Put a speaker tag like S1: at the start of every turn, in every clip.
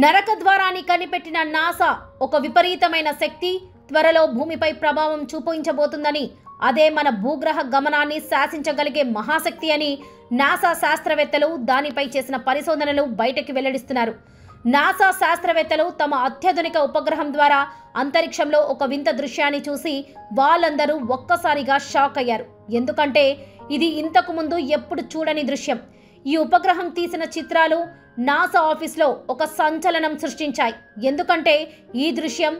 S1: నరక ద్వారాన్ని కనిపెట్టిన నాసా ఒక విపరీతమైన శక్తి త్వరలో భూమిపై ప్రభావం చూపించబోతుందని, అదే మన భూగ్రహ గమనాన్ని శాసించగలిగే మహాశక్తి అని నాసా శాస్త్రవేత్తలు దానిపై చేసిన పరిశోధనలు బయటకు వెల్లడిస్తున్నారు. నాసా శాస్త్రవేత్తలు తమ అత్యాధునిక ఉపగ్రహం ద్వారా అంతరిక్షంలో ఒక వింత దృశ్యాన్ని చూసి వాళ్ళందరూ ఒక్కసారిగా షాక్ అయ్యారు. ఎందుకంటే ఇది ఇంతకు ముందు ఎప్పుడు చూడని దృశ్యం. ఈ ఉపగ్రహం తీసిన చిత్రాలు నాసా ఆఫీస్లో ఒక సంచలనం సృష్టించాయి. ఎందుకంటే ఈ దృశ్యం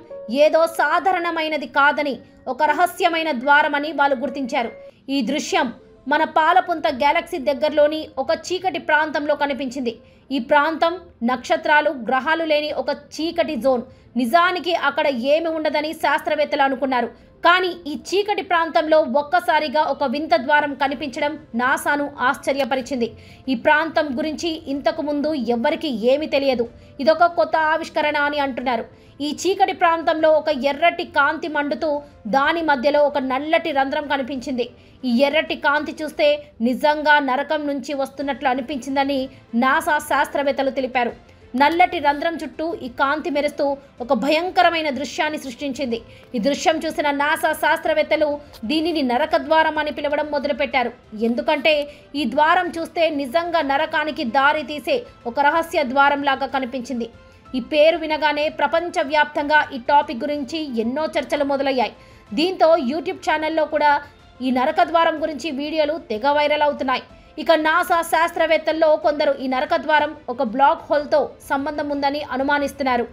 S1: ఏదో సాధారణమైనది కాదని, ఒక రహస్యమైన ద్వారమని వాళ్ళు గుర్తించారు. ఈ దృశ్యం మన పాలపుంత గ్యాలక్సీ దగ్గరలోని ఒక చీకటి ప్రాంతంలో కనిపించింది. ఈ ప్రాంతం నక్షత్రాలు, గ్రహాలు లేని ఒక చీకటి జోన్. నిజానికి అక్కడ ఏమి ఉండదని శాస్త్రవేత్తలు అనుకున్నారు. కానీ ఈ చీకటి ప్రాంతంలో ఒక్కసారిగా ఒక వింత ద్వారం కనిపించడం నాసాను ఆశ్చర్యపరిచింది. ఈ ప్రాంతం గురించి ఇంతకు ముందు ఎవ్వరికీ ఏమీ తెలియదు. ఇదొక కొత్త ఆవిష్కరణ అని అంటున్నారు. ఈ చీకటి ప్రాంతంలో ఒక ఎర్రటి కాంతి మండుతూ దాని మధ్యలో ఒక నల్లటి రంధ్రం కనిపించింది. ఈ ఎర్రటి కాంతి చూస్తే నిజంగా నరకం నుంచి వస్తున్నట్లు అనిపించిందని నాసా శాస్త్రవేత్తలు తెలిపారు. నల్లటి రంధ్రం చుట్టూ ఈ కాంతి మెరుస్తూ ఒక భయంకరమైన దృశ్యాన్ని సృష్టించింది. ఈ దృశ్యం చూసిన నాసా శాస్త్రవేత్తలు దీనిని నరక ద్వారం అని పిలవడం మొదలుపెట్టారు. ఎందుకంటే ఈ ద్వారం చూస్తే నిజంగా నరకానికి దారి తీసే ఒక రహస్య ద్వారం లాగా కనిపించింది. ఈ పేరు వినగానే ప్రపంచవ్యాప్తంగా ఈ టాపిక్ గురించి ఎన్నో చర్చలు మొదలయ్యాయి. దీంతో యూట్యూబ్ ఛానల్లో కూడా ఈ నరక ద్వారం గురించి వీడియోలు తెగ వైరల్ అవుతున్నాయి. ఇక నాసా శాస్త్రవేత్తల్లో కొందరు ఈ నరక ద్వారం ఒక బ్లాక్ హోల్తో సంబంధం ఉందని అనుమానిస్తున్నారు.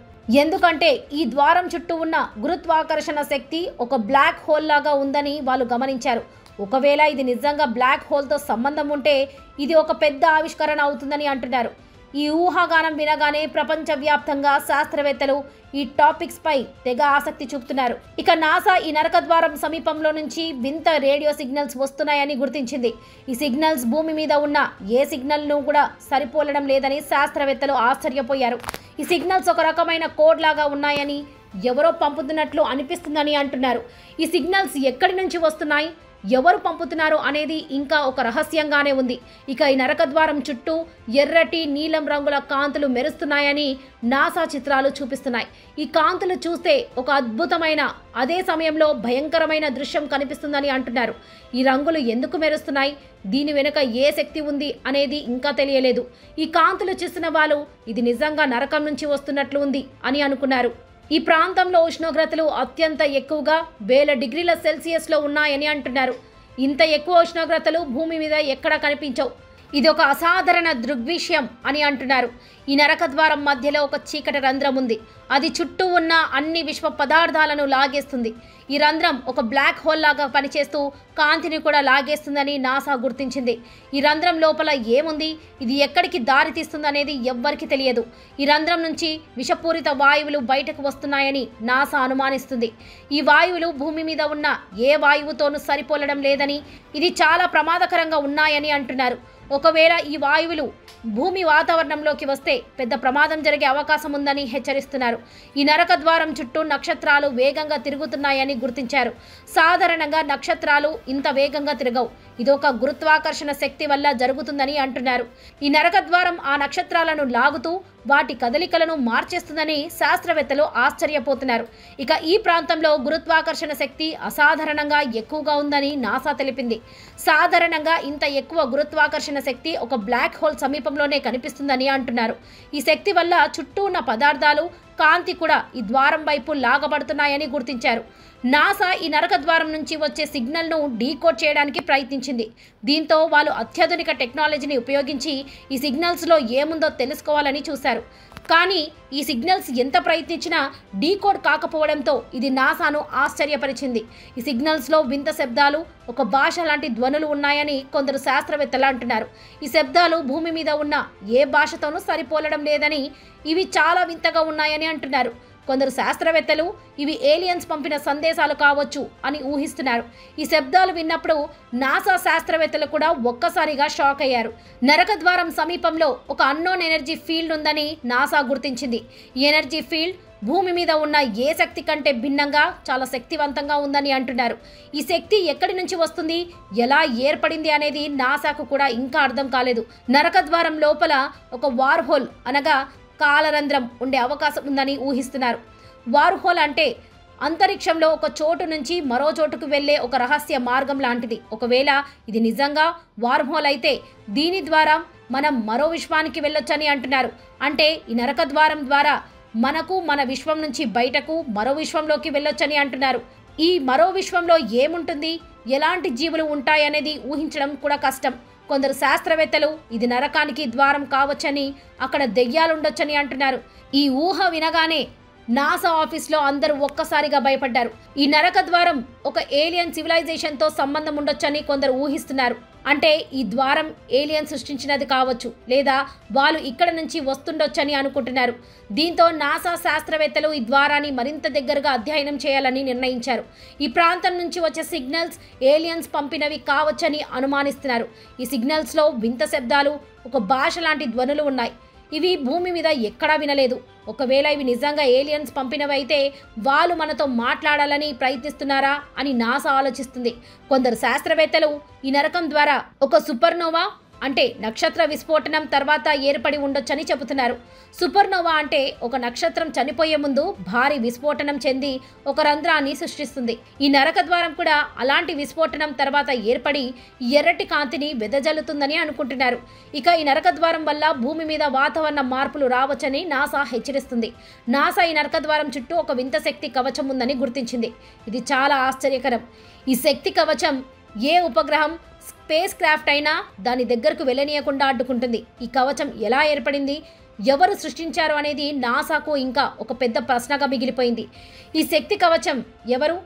S1: ఎందుకంటే ఈ ద్వారం చుట్టూ ఉన్న గురుత్వాకర్షణ శక్తి ఒక బ్లాక్ హోల్ లాగా ఉందని వాళ్ళు గమనించారు. ఒకవేళ ఇది నిజంగా బ్లాక్ హోల్తో సంబంధం ఉంటే ఇది ఒక పెద్ద ఆవిష్కరణ అవుతుందని అంటున్నారు. ఈ ఊహాగానం వినగానే ప్రపంచవ్యాప్తంగా శాస్త్రవేత్తలు ఈ టాపిక్స్ పై తెగ ఆసక్తి చూపుతున్నారు. ఇక నాసా ఈ నరక ద్వారం సమీపంలో నుంచి వింత రేడియో సిగ్నల్స్ వస్తున్నాయని గుర్తించింది. ఈ సిగ్నల్స్ భూమి మీద ఉన్న ఏ సిగ్నల్ను కూడా సరిపోలడం లేదని శాస్త్రవేత్తలు ఆశ్చర్యపోయారు. ఈ సిగ్నల్స్ ఒక రకమైన కోడ్ లాగా ఉన్నాయని, ఎవరో పంపుతున్నట్లు అనిపిస్తుందని అంటున్నారు. ఈ సిగ్నల్స్ ఎక్కడి నుంచి వస్తున్నాయి, ఎవరు పంపుతున్నారు అనేది ఇంకా ఒక రహస్యంగానే ఉంది. ఇక ఈ నరక ద్వారం చుట్టూ ఎర్రటి, నీలం రంగుల కాంతులు మెరుస్తున్నాయని నాసా చిత్రాలు చూపిస్తున్నాయి. ఈ కాంతులు చూస్తే ఒక అద్భుతమైన, అదే సమయంలో భయంకరమైన దృశ్యం కనిపిస్తుందని అంటున్నారు. ఈ రంగులు ఎందుకు మెరుస్తున్నాయి, దీని వెనుక ఏ శక్తి ఉంది అనేది ఇంకా తెలియలేదు. ఈ కాంతులు చూసిన వాళ్ళు ఇది నిజంగా నరకం నుంచి వస్తున్నట్లు ఉంది అని అనుకున్నారు. ఈ ప్రాంతంలో ఉష్ణోగ్రతలు అత్యంత ఎక్కువగా 1000 డిగ్రీల సెల్సియస్లో ఉన్నాయని అంటున్నారు. ఇంత ఎక్కువ ఉష్ణోగ్రతలు భూమి మీద ఎక్కడా కనిపించవు. ఇది ఒక అసాధారణ దృగ్విషయం అని అంటున్నారు. ఈ నరక ద్వారం మధ్యలో ఒక చీకటి రంధ్రం ఉంది. అది చుట్టూ ఉన్న అన్ని విశ్వ పదార్థాలను లాగేస్తుంది. ఈ రంధ్రం ఒక బ్లాక్ హోల్ లాగా పనిచేస్తూ కాంతిని కూడా లాగేస్తుందని నాసా గుర్తించింది. ఈ రంధ్రం లోపల ఏముంది, ఇది ఎక్కడికి దారి తీస్తుందనేది ఎవ్వరికీ తెలియదు. ఈ రంధ్రం నుంచి విషపూరిత వాయువులు బయటకు వస్తున్నాయని నాసా అనుమానిస్తుంది. ఈ వాయువులు భూమి మీద ఉన్న ఏ వాయువుతోనూ సరిపోలడం లేదని, ఇది చాలా ప్రమాదకరంగా ఉన్నాయని అంటున్నారు. ఒకవేళ ఈ వాయువులు భూమి వాతావరణంలోకి వస్తే పెద్ద ప్రమాదం జరిగే అవకాశం ఉందని హెచ్చరిస్తున్నారు. ఈ నరక ద్వారం చుట్టూ నక్షత్రాలు వేగంగా తిరుగుతున్నాయని గుర్తించారు. సాధారణంగా నక్షత్రాలు ఇంత వేగంగా తిరగవు. ఇదొక గురుత్వాకర్షణ శక్తి వల్ల జరుగుతుందని అంటున్నారు. ఈ నరక ద్వారం ఆ నక్షత్రాలను లాగుతూ వాటి కదలికలను మార్చేస్తుందని శాస్త్రవేత్తలు ఆశ్చర్యపోతున్నారు. ఇక ఈ ప్రాంతంలో గురుత్వాకర్షణ శక్తి అసాధారణంగా ఎక్కువగా ఉందని నాసా తెలిపింది. సాధారణంగా ఇంత ఎక్కువ గురుత్వాకర్షణ శక్తి ఒక బ్లాక్ హోల్ సమీపంలోనే కనిపిస్తుందని అంటున్నారు. ఈ శక్తి వల్ల చుట్టూ ఉన్న పదార్థాలు, కాంతి కూడా ఈ ద్వారం వైపు లాగబడుతున్నాయని గుర్తించారు. నాసా ఈ నరక ద్వారం నుంచి వచ్చే సిగ్నల్ను డీకోడ్ చేయడానికి ప్రయత్నించింది. దీంతో వాళ్ళు అత్యాధునిక టెక్నాలజీని ఉపయోగించి ఈ సిగ్నల్స్లో ఏముందో తెలుసుకోవాలని చూశారు. కానీ ఈ సిగ్నల్స్ ఎంత ప్రయత్నించినా డీకోడ్ కాకపోవడంతో ఇది నాసాను ఆశ్చర్యపరిచింది. ఈ సిగ్నల్స్లో వింత శబ్దాలు, ఒక భాష లాంటి ధ్వనులు ఉన్నాయని కొందరు శాస్త్రవేత్తలు అంటున్నారు. ఈ శబ్దాలు భూమి మీద ఉన్న ఏ భాషతోనూ సరిపోలడం లేదని, ఇవి చాలా వింతగా ఉన్నాయని అంటున్నారు. కొందరు శాస్త్రవేత్తలు ఇవి ఏలియన్స్ పంపిన సందేశాలు కావచ్చు అని ఊహిస్తున్నారు. ఈ శబ్దాలు విన్నప్పుడు నాసా శాస్త్రవేత్తలు కూడా ఒక్కసారిగా షాక్ అయ్యారు. నరక ద్వారం సమీపంలో ఒక అన్నోన్ ఎనర్జీ ఫీల్డ్ ఉందని నాసా గుర్తించింది. ఈ ఎనర్జీ ఫీల్డ్ భూమి మీద ఉన్న ఏ శక్తి కంటే భిన్నంగా చాలా శక్తివంతంగా ఉందని అంటున్నారు. ఈ శక్తి ఎక్కడి నుంచి వస్తుంది, ఎలా ఏర్పడింది అనేది నాసాకు కూడా ఇంకా అర్థం కాలేదు. నరక ద్వారం లోపల ఒక వార్ హోల్ అనగా కాలరంధ్రం ఉండే అవకాశం ఉందని ఊహిస్తున్నారు. వార్మ్హోల్ అంటే అంతరిక్షంలో ఒక చోటు నుంచి మరో చోటుకు వెళ్లే ఒక రహస్య మార్గం లాంటిది. ఒకవేళ ఇది నిజంగా వార్మ్హోల్ అయితే దీని ద్వారా మనం మరో విశ్వానికి వెళ్ళొచ్చని అంటున్నారు. అంటే ఈ నరక ద్వారం ద్వారా మనకు మన విశ్వం నుంచి బయటకు మరో విశ్వంలోకి వెళ్ళొచ్చని అంటున్నారు. ఈ మరో విశ్వంలో ఏముంటుంది, ఎలాంటి జీవులు ఉంటాయనేది ఊహించడం కూడా కష్టం. కొందరు శాస్త్రవేత్తలు ఇది నరకానికి ద్వారం కావచ్చని, అక్కడ దెయ్యాలుండొచ్చని అంటున్నారు. ఈ ఊహ వినగానే నాసా ఆఫీస్లో అందరూ ఒక్కసారిగా భయపడ్డారు. ఈ నరక ద్వారం ఒక ఏలియన్ సివిలైజేషన్తో సంబంధం ఉండొచ్చని కొందరు ఊహిస్తున్నారు. అంటే ఈ ద్వారం ఏలియన్ సృష్టించినది కావచ్చు, లేదా వాళ్ళు ఇక్కడ నుంచి వస్తుండొచ్చని అనుకుంటున్నారు. దీంతో నాసా శాస్త్రవేత్తలు ఈ ద్వారాన్ని మరింత దగ్గరగా అధ్యయనం చేయాలని నిర్ణయించారు. ఈ ప్రాంతం నుంచి వచ్చే సిగ్నల్స్ ఏలియన్స్ పంపినవి కావచ్చని అనుమానిస్తున్నారు. ఈ సిగ్నల్స్లో వింత శబ్దాలు, ఒక భాష లాంటి ధ్వనులు ఉన్నాయి. ఇవి భూమి మీద ఎక్కడా వినలేదు. ఒకవేళ ఇవి నిజంగా ఏలియన్స్ పంపినవి అయితే వాళ్ళు మనతో మాట్లాడాలని ప్రయత్నిస్తున్నారా అని నాసా ఆలోచిస్తుంది. కొందరు శాస్త్రవేత్తలు ఈ నరకం ద్వారా ఒక సూపర్నోవా అంటే నక్షత్ర విస్ఫోటనం తర్వాత ఏర్పడి ఉండొచ్చని చెబుతున్నారు. సూపర్నోవా అంటే ఒక నక్షత్రం చనిపోయే ముందు భారీ విస్ఫోటనం చెంది ఒక రంధ్రాన్ని సృష్టిస్తుంది. ఈ నరక ద్వారం కూడా అలాంటి విస్ఫోటనం తర్వాత ఏర్పడి ఎర్రటి కాంతిని వెదజల్లుతుందని అనుకుంటున్నారు. ఇక ఈ నరక ద్వారం వల్ల భూమి మీద వాతావరణ మార్పులు రావచ్చని నాసా హెచ్చరిస్తుంది. నాసా ఈ నరక ద్వారం చుట్టూ ఒక వింత శక్తి కవచం ఉందని గుర్తించింది. ఇది చాలా ఆశ్చర్యకరం. ఈ శక్తి కవచం ఏ ఉపగ్రహం, స్పేస్ క్రాఫ్ట్ అయినా దాని దగ్గరకు వెళ్ళనీయకుండా అడ్డుకుంటుంది. ఈ కవచం ఎలా ఏర్పడింది, ఎవరు సృష్టించారు అనేది నాసాకు ఇంకా ఒక పెద్ద ప్రశ్నగా మిగిలిపోయింది. ఈ శక్తి కవచం ఎవరు,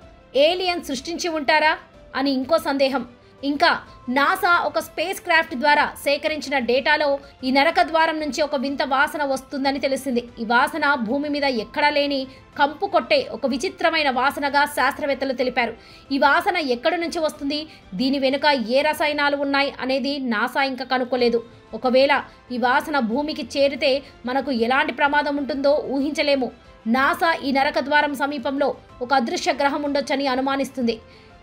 S1: ఏలియన్ సృష్టించి ఉంటారా అని ఇంకో సందేహం. ఇంకా నాసా ఒక స్పేస్ క్రాఫ్ట్ ద్వారా సేకరించిన డేటాలో ఈ నరక ద్వారం నుంచి ఒక వింత వాసన వస్తుందని తెలిసింది. ఈ వాసన భూమి మీద ఎక్కడా లేని కంపు కొట్టే ఒక విచిత్రమైన వాసనగా శాస్త్రవేత్తలు తెలిపారు. ఈ వాసన ఎక్కడి నుంచి వస్తుంది, దీని వెనుక ఏ రసాయనాలు ఉన్నాయి అనేది నాసా ఇంకా కనుక్కోలేదు. ఒకవేళ ఈ వాసన భూమికి చేరితే మనకు ఎలాంటి ప్రమాదం ఉంటుందో ఊహించలేము. నాసా ఈ నరక ద్వారం సమీపంలో ఒక అదృశ్య గ్రహం ఉండొచ్చని అనుమానిస్తుంది.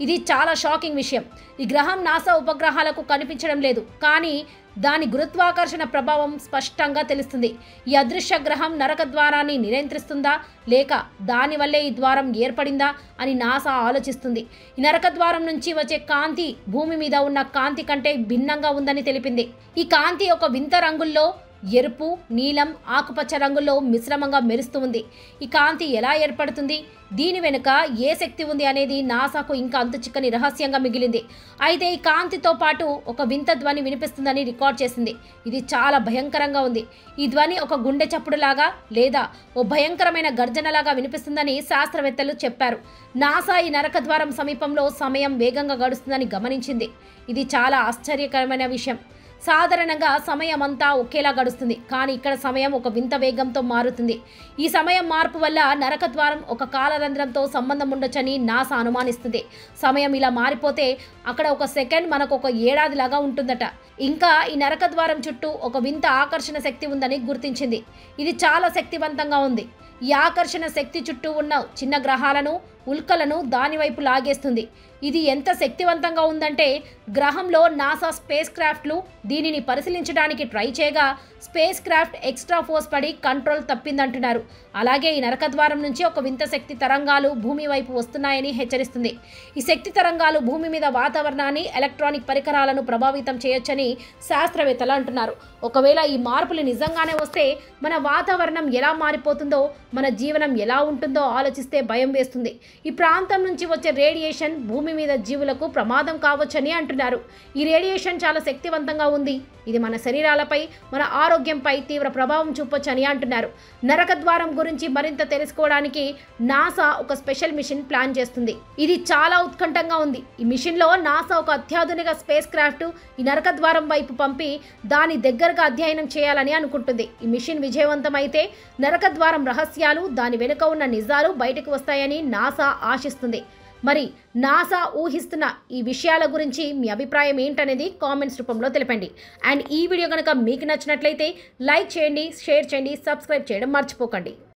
S1: ఇది చాలా షాకింగ్ విషయం. ఈ గ్రహం నాసా ఉపగ్రహాలకు కనిపించడం లేదు, కానీ దాని గురుత్వాకర్షణ ప్రభావం స్పష్టంగా తెలుస్తుంది. ఈ అదృశ్య గ్రహం నరక ద్వారాన్ని నియంత్రిస్తుందా, లేక దానివల్లే ఈ ద్వారం ఏర్పడిందా అని నాసా ఆలోచిస్తుంది. ఈ నరక ద్వారం నుంచి వచ్చే కాంతి భూమి మీద ఉన్న కాంతి కంటే భిన్నంగా ఉందని తెలిపింది. ఈ కాంతి ఒక వింత రంగుల్లో ఎరుపు, నీలం, ఆకుపచ్చ రంగుల్లో మిశ్రమంగా మెరుస్తూ ఉంది. ఈ కాంతి ఎలా ఏర్పడుతుంది, దీని వెనుక ఏ శక్తి ఉంది అనేది నాసాకు ఇంకా అంతుచిక్కని రహస్యంగా మిగిలింది. అయితే ఈ కాంతితో పాటు ఒక వింత ధ్వని వినిపిస్తుందని రికార్డ్ చేసింది. ఇది చాలా భయంకరంగా ఉంది. ఈ ధ్వని ఒక గుండె చప్పుడులాగా లేదా ఓ భయంకరమైన గర్జనలాగా వినిపిస్తుందని శాస్త్రవేత్తలు చెప్పారు. నాసా ఈ నరక ద్వారం సమీపంలో సమయం వేగంగా గడుస్తుందని గమనించింది. ఇది చాలా ఆశ్చర్యకరమైన విషయం. సాధారణంగా సమయం అంతా ఒకేలా గడుస్తుంది, కానీ ఇక్కడ సమయం ఒక వింత వేగంతో మారుతుంది. ఈ సమయం మార్పు వల్ల నరక ద్వారం ఒక కాలరంధ్రంతో సంబంధం ఉండొచ్చని నాసా అనుమానిస్తుంది. సమయం ఇలా మారిపోతే అక్కడ ఒక సెకండ్ మనకు ఒక ఏడాదిలాగా ఉంటుందట. ఇంకా ఈ నరక ద్వారం చుట్టూ ఒక వింత ఆకర్షణ శక్తి ఉందని గుర్తించింది. ఇది చాలా శక్తివంతంగా ఉంది. ఈ ఆకర్షణ శక్తి చుట్టూ ఉన్న చిన్న గ్రహాలను, ఉల్కలను దానివైపు లాగేస్తుంది. ఇది ఎంత శక్తివంతంగా ఉందంటే గ్రహంలో నాసా స్పేస్ క్రాఫ్ట్లు దీనిని పరిశీలించడానికి ట్రై చేయగా స్పేస్ క్రాఫ్ట్ ఎక్స్ట్రా ఫోర్స్ పడి కంట్రోల్ తప్పిందంటున్నారు. అలాగే ఈ నరక ద్వారం నుంచి ఒక వింత శక్తి తరంగాలు భూమి వైపు వస్తున్నాయని హెచ్చరిస్తుంది. ఈ శక్తి తరంగాలు భూమి మీద వాతావరణాన్ని, ఎలక్ట్రానిక్ పరికరాలను ప్రభావితం చేయొచ్చని శాస్త్రవేత్తలు అంటున్నారు. ఒకవేళ ఈ మార్పులు నిజంగానే వస్తే మన వాతావరణం ఎలా మారిపోతుందో, మన జీవనం ఎలా ఉంటుందో ఆలోచిస్తే భయం వేస్తుంది. ఈ ప్రాంతం నుంచి వచ్చే రేడియేషన్ భూమి మీద జీవులకు ప్రమాదం కావచ్చని అంటున్నారు. ఈ రేడియేషన్ చాలా శక్తివంతంగా ఉంది. ఇది మన శరీరాలపై, మన ఆరోగ్యంపై తీవ్ర ప్రభావం చూపొచ్చని అంటున్నారు. నరక ద్వారం గురించి మరింత తెలుసుకోవడానికి నాసా ఒక స్పెషల్ మిషన్ ప్లాన్ చేస్తుంది. ఇది చాలా ఉత్కంఠంగా ఉంది. ఈ మిషన్లో నాసా ఒక అత్యాధునిక స్పేస్ క్రాఫ్ట్ ఈ నరక ద్వారం వైపు పంపి దాని దగ్గరగా అధ్యయనం చేయాలని అనుకుంటుంది. ఈ మిషన్ విజయవంతమైతే నరక ద్వారం రహస్యాలు, దాని వెనుక ఉన్న నిజాలు బయటకు వస్తాయని నాసా ఆశిస్తుంది. మరి నాసా ఊహిస్తున్న ఈ విషయాల గురించి మీ అభిప్రాయం ఏంటనేది కామెంట్స్ రూపంలో తెలపండి. అండ్ ఈ వీడియో కనుక మీకు నచ్చినట్లయితే లైక్ చేయండి, షేర్ చేయండి, సబ్స్క్రైబ్ చేయడం మర్చిపోకండి.